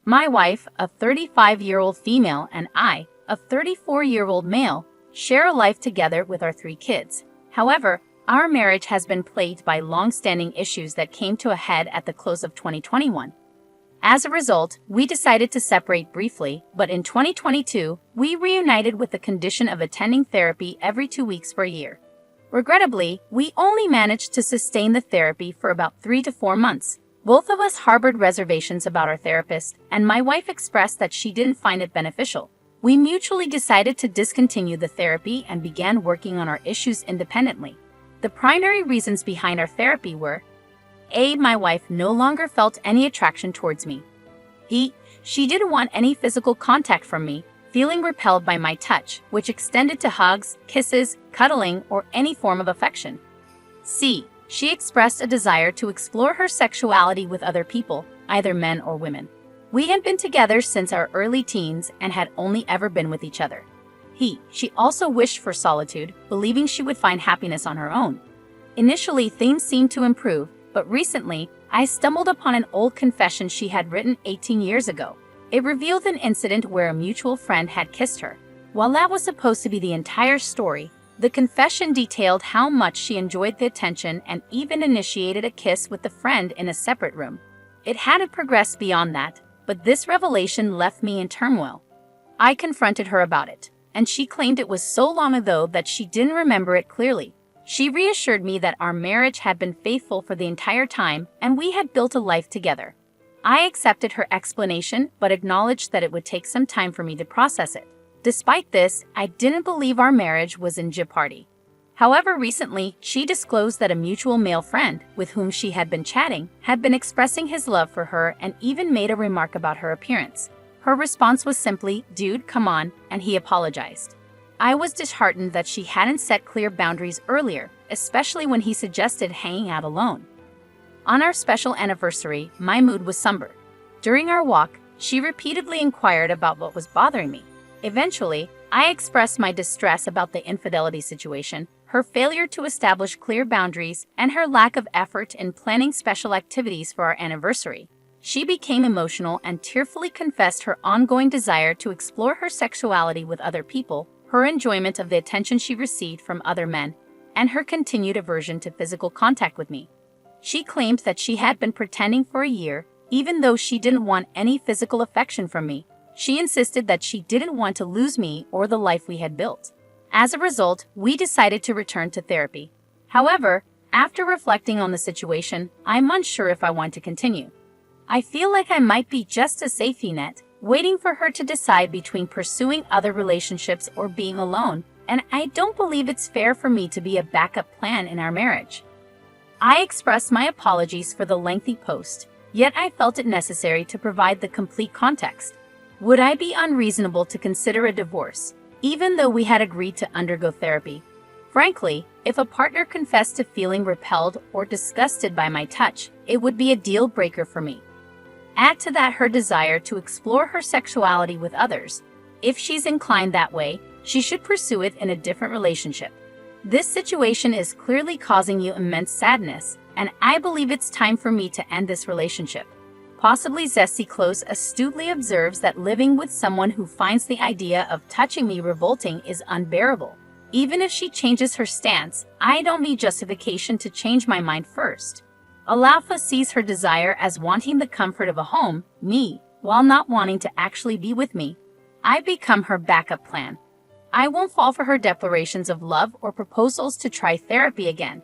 My wife, a 35-year-old female, and I, a 34-year-old male, share a life together with our 3 kids. However, our marriage has been plagued by long-standing issues that came to a head at the close of 2021. As a result, we decided to separate briefly, but in 2022, we reunited with the condition of attending therapy every 2 weeks for a year. Regrettably, we only managed to sustain the therapy for about 3 to 4 months. Both of us harbored reservations about our therapist, and my wife expressed that she didn't find it beneficial. We mutually decided to discontinue the therapy and began working on our issues independently. The primary reasons behind our therapy were: A. My wife no longer felt any attraction towards me. B. She didn't want any physical contact from me, feeling repelled by my touch, which extended to hugs, kisses, cuddling, or any form of affection. C. She expressed a desire to explore her sexuality with other people, either men or women. We had been together since our early teens and had only ever been with each other. She also wished for solitude, believing she would find happiness on her own. Initially, things seemed to improve, but recently, I stumbled upon an old confession she had written 18 years ago. It revealed an incident where a mutual friend had kissed her. While that was supposed to be the entire story, the confession detailed how much she enjoyed the attention and even initiated a kiss with the friend in a separate room. It hadn't progressed beyond that, but this revelation left me in turmoil. I confronted her about it, and she claimed it was so long ago that she didn't remember it clearly. She reassured me that our marriage had been faithful for the entire time and we had built a life together. I accepted her explanation but acknowledged that it would take some time for me to process it. Despite this, I didn't believe our marriage was in jeopardy. However, recently, she disclosed that a mutual male friend, with whom she had been chatting, had been expressing his love for her and even made a remark about her appearance. Her response was simply, "Dude, come on," and he apologized. I was disheartened that she hadn't set clear boundaries earlier, especially when he suggested hanging out alone. On our special anniversary, my mood was somber. During our walk, she repeatedly inquired about what was bothering me. Eventually, I expressed my distress about the infidelity situation, her failure to establish clear boundaries, and her lack of effort in planning special activities for our anniversary. She became emotional and tearfully confessed her ongoing desire to explore her sexuality with other people, her enjoyment of the attention she received from other men, and her continued aversion to physical contact with me. She claimed that she had been pretending for a year, even though she didn't want any physical affection from me. She insisted that she didn't want to lose me or the life we had built. As a result, we decided to return to therapy. However, after reflecting on the situation, I'm unsure if I want to continue. I feel like I might be just a safety net, waiting for her to decide between pursuing other relationships or being alone, and I don't believe it's fair for me to be a backup plan in our marriage. I expressed my apologies for the lengthy post, yet I felt it necessary to provide the complete context. Would I be unreasonable to consider a divorce, even though we had agreed to undergo therapy? Frankly, if a partner confessed to feeling repelled or disgusted by my touch, it would be a deal breaker for me. Add to that her desire to explore her sexuality with others. If she's inclined that way, she should pursue it in a different relationship. This situation is clearly causing you immense sadness, and I believe it's time for me to end this relationship. Possibly Zesty Close astutely observes that living with someone who finds the idea of touching me revolting is unbearable. Even if she changes her stance, I don't need justification to change my mind first. Alaufa sees her desire as wanting the comfort of a home, me, while not wanting to actually be with me. I become her backup plan. I won't fall for her declarations of love or proposals to try therapy again.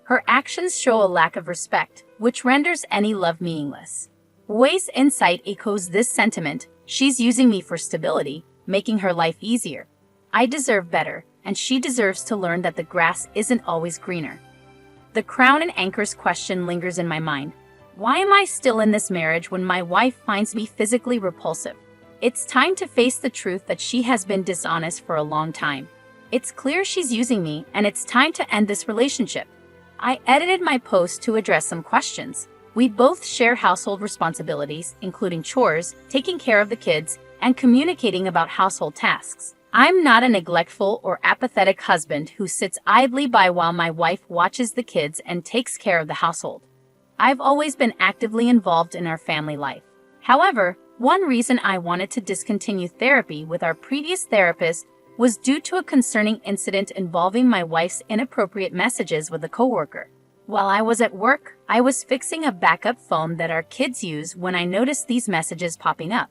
Her actions show a lack of respect, which renders any love meaningless. Wei's insight echoes this sentiment. She's using me for stability, making her life easier. I deserve better, and she deserves to learn that the grass isn't always greener. The crown and anchors question lingers in my mind. Why am I still in this marriage when my wife finds me physically repulsive? It's time to face the truth that she has been dishonest for a long time. It's clear she's using me, and it's time to end this relationship. I edited my post to address some questions. We both share household responsibilities, including chores, taking care of the kids, and communicating about household tasks. I'm not a neglectful or apathetic husband who sits idly by while my wife watches the kids and takes care of the household. I've always been actively involved in our family life. However, One reason I wanted to discontinue therapy with our previous therapist was due to a concerning incident involving my wife's inappropriate messages with a coworker. While I was at work, I was fixing a backup phone that our kids use when I noticed these messages popping up.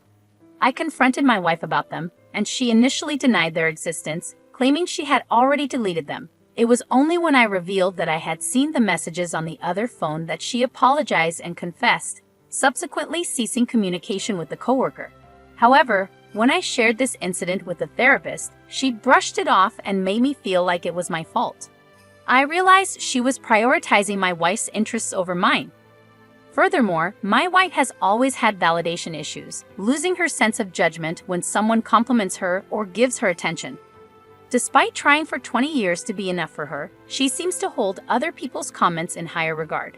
I confronted my wife about them, and she initially denied their existence, claiming she had already deleted them. It was only when I revealed that I had seen the messages on the other phone that she apologized and confessed, subsequently ceasing communication with the coworker. However, when I shared this incident with the therapist, she brushed it off and made me feel like it was my fault. I realized she was prioritizing my wife's interests over mine. Furthermore, my wife has always had validation issues, losing her sense of judgment when someone compliments her or gives her attention. Despite trying for 20 years to be enough for her, she seems to hold other people's comments in higher regard.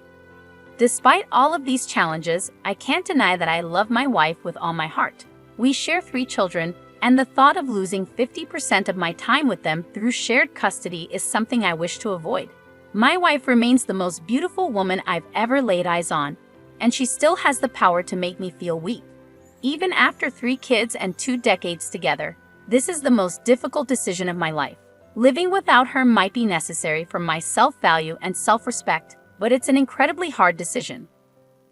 Despite all of these challenges, I can't deny that I love my wife with all my heart. We share 3 children, and the thought of losing 50% of my time with them through shared custody is something I wish to avoid. My wife remains the most beautiful woman I've ever laid eyes on, and she still has the power to make me feel weak. Even after 3 kids and 2 decades together, this is the most difficult decision of my life. Living without her might be necessary for my self-value and self-respect, but it's an incredibly hard decision.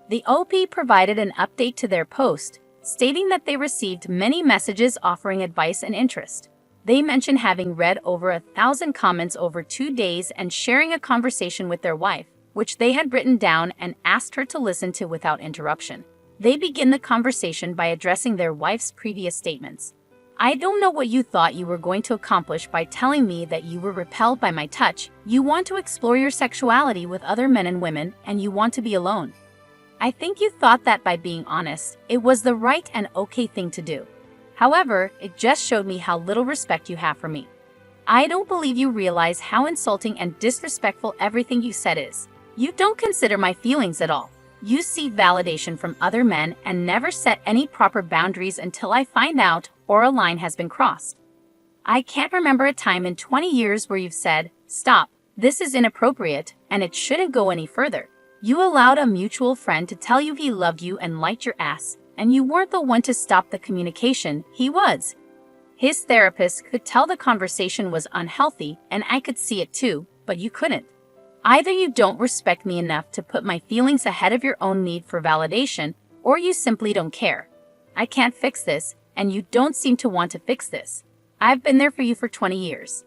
The OP provided an update to their post, stating that they received many messages offering advice and interest. They mentioned having read over 1,000 comments over 2 days and sharing a conversation with their wife, which they had written down and asked her to listen to without interruption. They begin the conversation by addressing their wife's previous statements. I don't know what you thought you were going to accomplish by telling me that you were repelled by my touch. You want to explore your sexuality with other men and women, and you want to be alone. I think you thought that by being honest, it was the right and okay thing to do. However, it just showed me how little respect you have for me. I don't believe you realize how insulting and disrespectful everything you said is. You don't consider my feelings at all. You seek validation from other men and never set any proper boundaries until I find out or a line has been crossed. I can't remember a time in 20 years where you've said, "Stop, this is inappropriate, and it shouldn't go any further." You allowed a mutual friend to tell you he loved you and liked your ass, and you weren't the one to stop the communication, he was. His therapist could tell the conversation was unhealthy, and I could see it too, but you couldn't. Either you don't respect me enough to put my feelings ahead of your own need for validation, or you simply don't care. I can't fix this, and you don't seem to want to fix this. I've been there for you for 20 years.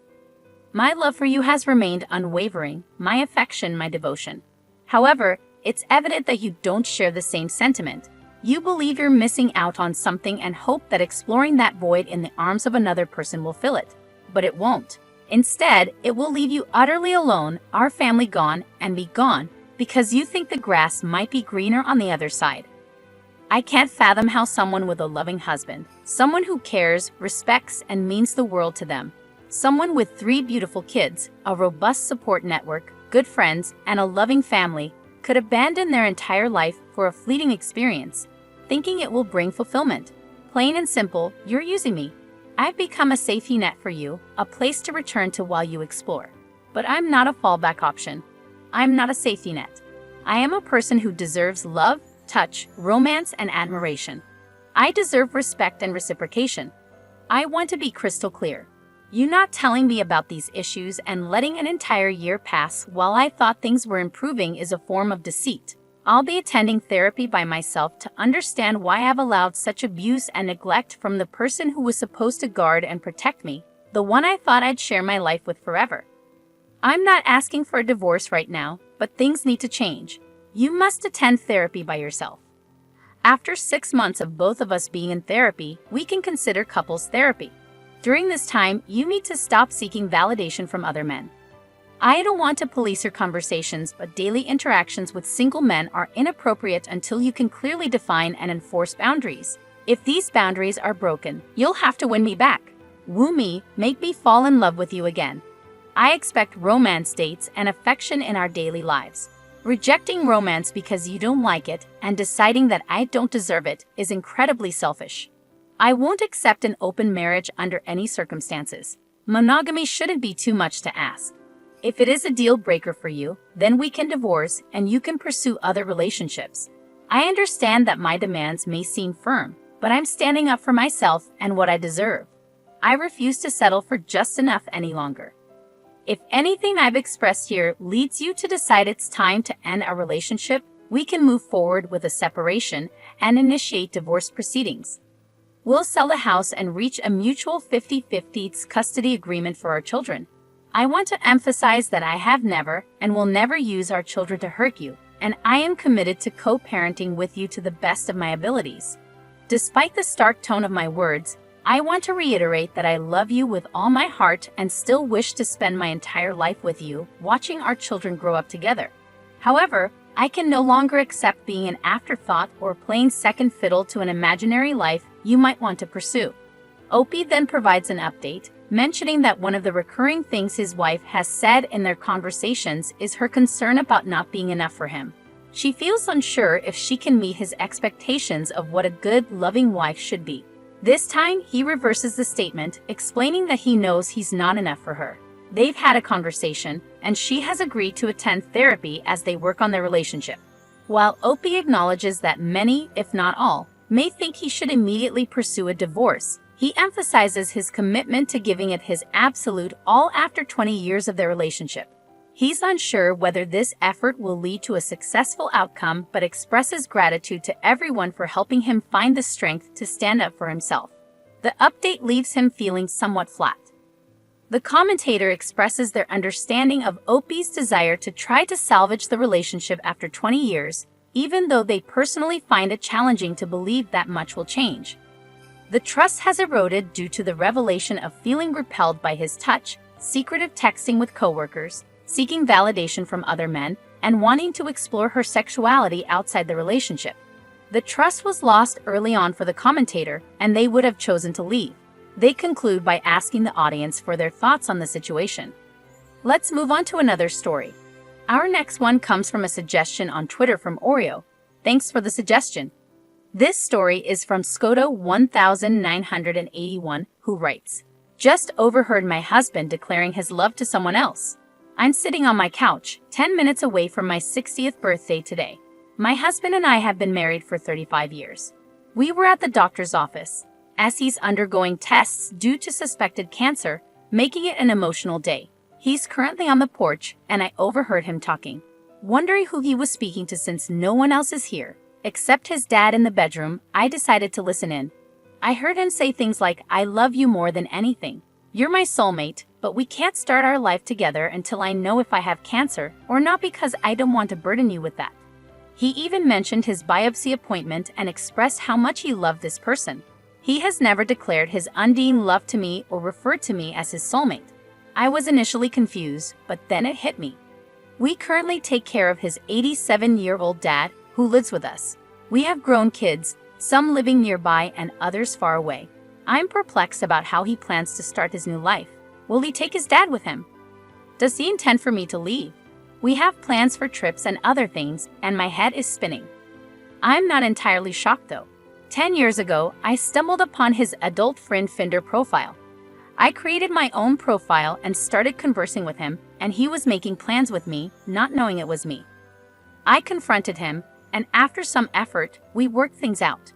My love for you has remained unwavering, my affection, my devotion. However, it's evident that you don't share the same sentiment. You believe you're missing out on something and hope that exploring that void in the arms of another person will fill it. But it won't. Instead, it will leave you utterly alone, our family gone, and be gone, because you think the grass might be greener on the other side. I can't fathom how someone with a loving husband, someone who cares, respects, and means the world to them, someone with 3 beautiful kids, a robust support network, good friends, and a loving family, could abandon their entire life for a fleeting experience, thinking it will bring fulfillment. Plain and simple, you're using me. I've become a safety net for you, a place to return to while you explore. But I'm not a fallback option. I'm not a safety net. I am a person who deserves love, touch, romance, and admiration. I deserve respect and reciprocation. I want to be crystal clear. You not telling me about these issues and letting an entire year pass while I thought things were improving is a form of deceit. I'll be attending therapy by myself to understand why I've allowed such abuse and neglect from the person who was supposed to guard and protect me, the one I thought I'd share my life with forever. I'm not asking for a divorce right now, but things need to change. You must attend therapy by yourself. After 6 months of both of us being in therapy, we can consider couples therapy. During this time, you need to stop seeking validation from other men. I don't want to police your conversations, but daily interactions with single men are inappropriate until you can clearly define and enforce boundaries. If these boundaries are broken, you'll have to win me back. Woo me, make me fall in love with you again. I expect romance dates and affection in our daily lives. Rejecting romance because you don't like it and deciding that I don't deserve it is incredibly selfish. I won't accept an open marriage under any circumstances. Monogamy shouldn't be too much to ask. If it is a deal breaker for you, then we can divorce and you can pursue other relationships. I understand that my demands may seem firm, but I'm standing up for myself and what I deserve. I refuse to settle for just enough any longer. If anything I've expressed here leads you to decide it's time to end our relationship, we can move forward with a separation and initiate divorce proceedings. We'll sell the house and reach a mutual 50-50 custody agreement for our children. I want to emphasize that I have never and will never use our children to hurt you, and I am committed to co-parenting with you to the best of my abilities. Despite the stark tone of my words, I want to reiterate that I love you with all my heart and still wish to spend my entire life with you, watching our children grow up together. However, I can no longer accept being an afterthought or playing second fiddle to an imaginary life you might want to pursue. Opie then provides an update, mentioning that one of the recurring things his wife has said in their conversations is her concern about not being enough for him. She feels unsure if she can meet his expectations of what a good, loving wife should be. This time, he reverses the statement, explaining that he knows he's not enough for her. They've had a conversation, and she has agreed to attend therapy as they work on their relationship. While Opie acknowledges that many, if not all, may think he should immediately pursue a divorce, he emphasizes his commitment to giving it his absolute all after 20 years of their relationship. He's unsure whether this effort will lead to a successful outcome, but expresses gratitude to everyone for helping him find the strength to stand up for himself. The update leaves him feeling somewhat flat. The commentator expresses their understanding of Opie's desire to try to salvage the relationship after 20 years, even though they personally find it challenging to believe that much will change. The trust has eroded due to the revelation of feeling repelled by his touch, secretive texting with coworkers, seeking validation from other men, and wanting to explore her sexuality outside the relationship. The trust was lost early on for the commentator, and they would have chosen to leave. They conclude by asking the audience for their thoughts on the situation. Let's move on to another story. Our next one comes from a suggestion on Twitter from Oreo. Thanks for the suggestion. This story is from Skoto1981, who writes, "Just overheard my husband declaring his love to someone else. I'm sitting on my couch, 10 minutes away from my 60th birthday today. My husband and I have been married for 35 years. We were at the doctor's office, as he's undergoing tests due to suspected cancer, making it an emotional day. He's currently on the porch, and I overheard him talking. Wondering who he was speaking to since no one else is here, except his dad in the bedroom, I decided to listen in. I heard him say things like, 'I love you more than anything. You're my soulmate, but we can't start our life together until I know if I have cancer or not, because I don't want to burden you with that.' He even mentioned his biopsy appointment and expressed how much he loved this person. He has never declared his undying love to me or referred to me as his soulmate. I was initially confused, but then it hit me. We currently take care of his 87-year-old dad, who lives with us. We have grown kids, some living nearby and others far away. I'm perplexed about how he plans to start his new life. Will he take his dad with him? Does he intend for me to leave? We have plans for trips and other things, and my head is spinning. I'm not entirely shocked though. 10 years ago, I stumbled upon his adult friend Finder profile. I created my own profile and started conversing with him, and he was making plans with me, not knowing it was me. I confronted him, and after some effort, we worked things out.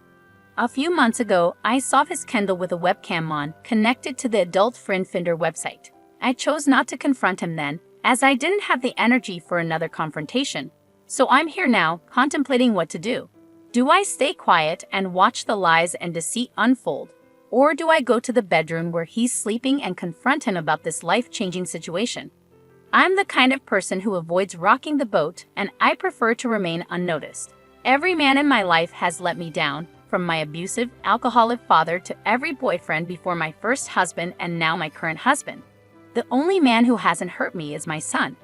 A few months ago, I saw his Kindle with a webcam on, connected to the Adult Friend Finder website. I chose not to confront him then, as I didn't have the energy for another confrontation. So I'm here now, contemplating what to do. Do I stay quiet and watch the lies and deceit unfold? Or do I go to the bedroom where he's sleeping and confront him about this life-changing situation? I'm the kind of person who avoids rocking the boat, and I prefer to remain unnoticed. Every man in my life has let me down, from my abusive, alcoholic father to every boyfriend before my first husband and now my current husband. The only man who hasn't hurt me is my son.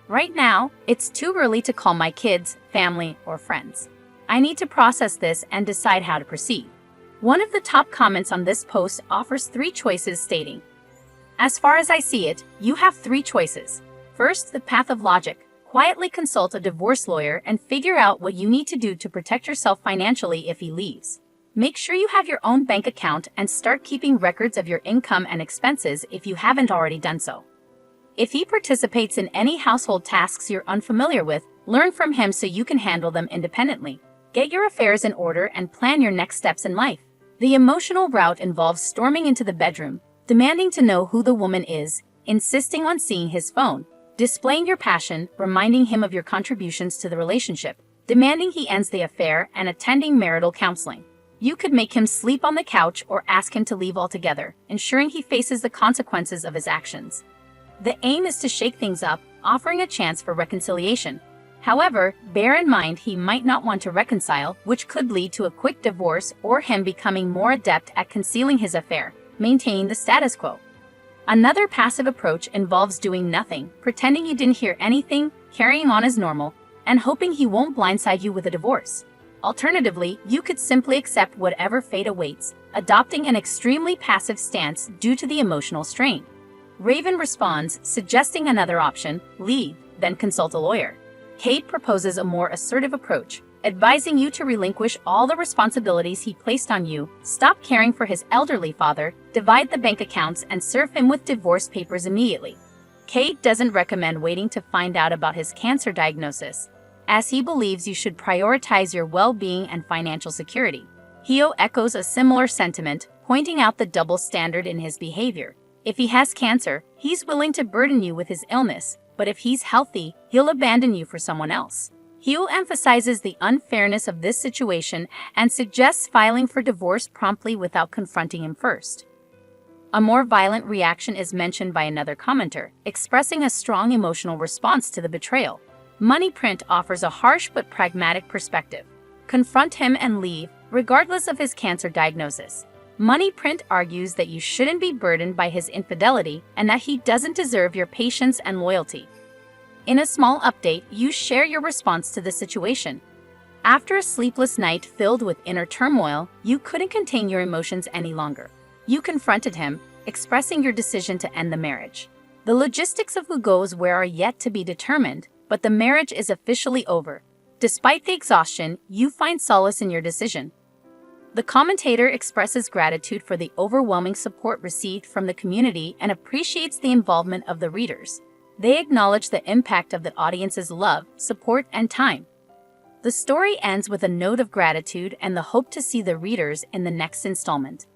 Right now, it's too early to call my kids, family, or friends. I need to process this and decide how to proceed." One of the top comments on this post offers 3 choices, stating, "As far as I see it, you have 3 choices. First, the path of logic. Quietly consult a divorce lawyer and figure out what you need to do to protect yourself financially if he leaves. Make sure you have your own bank account and start keeping records of your income and expenses if you haven't already done so. If he participates in any household tasks you're unfamiliar with, learn from him so you can handle them independently. Get your affairs in order and plan your next steps in life. The emotional route involves storming into the bedroom, demanding to know who the woman is, insisting on seeing his phone, displaying your passion, reminding him of your contributions to the relationship, demanding he ends the affair, and attending marital counseling. You could make him sleep on the couch or ask him to leave altogether, ensuring he faces the consequences of his actions. The aim is to shake things up, offering a chance for reconciliation. However, bear in mind he might not want to reconcile, which could lead to a quick divorce or him becoming more adept at concealing his affair, maintaining the status quo. Another passive approach involves doing nothing, pretending you didn't hear anything, carrying on as normal, and hoping he won't blindside you with a divorce. Alternatively, you could simply accept whatever fate awaits, adopting an extremely passive stance due to the emotional strain. Raven responds, suggesting another option: leave, then consult a lawyer. Cade proposes a more assertive approach, advising you to relinquish all the responsibilities he placed on you, stop caring for his elderly father, divide the bank accounts, and serve him with divorce papers immediately. Cade doesn't recommend waiting to find out about his cancer diagnosis, as he believes you should prioritize your well-being and financial security. Hio echoes a similar sentiment, pointing out the double standard in his behavior. If he has cancer, he's willing to burden you with his illness, but if he's healthy, he'll abandon you for someone else. Hio emphasizes the unfairness of this situation and suggests filing for divorce promptly without confronting him first. A more violent reaction is mentioned by another commenter, expressing a strong emotional response to the betrayal. Money Print offers a harsh but pragmatic perspective. Confront him and leave, regardless of his cancer diagnosis. Money Print argues that you shouldn't be burdened by his infidelity and that he doesn't deserve your patience and loyalty. In a small update, you share your response to the situation. After a sleepless night filled with inner turmoil, you couldn't contain your emotions any longer. You confronted him, expressing your decision to end the marriage. The logistics of who goes where are yet to be determined, but the marriage is officially over. Despite the exhaustion, you find solace in your decision. The commentator expresses gratitude for the overwhelming support received from the community and appreciates the involvement of the readers. They acknowledge the impact of the audience's love, support, and time. The story ends with a note of gratitude and the hope to see the readers in the next installment.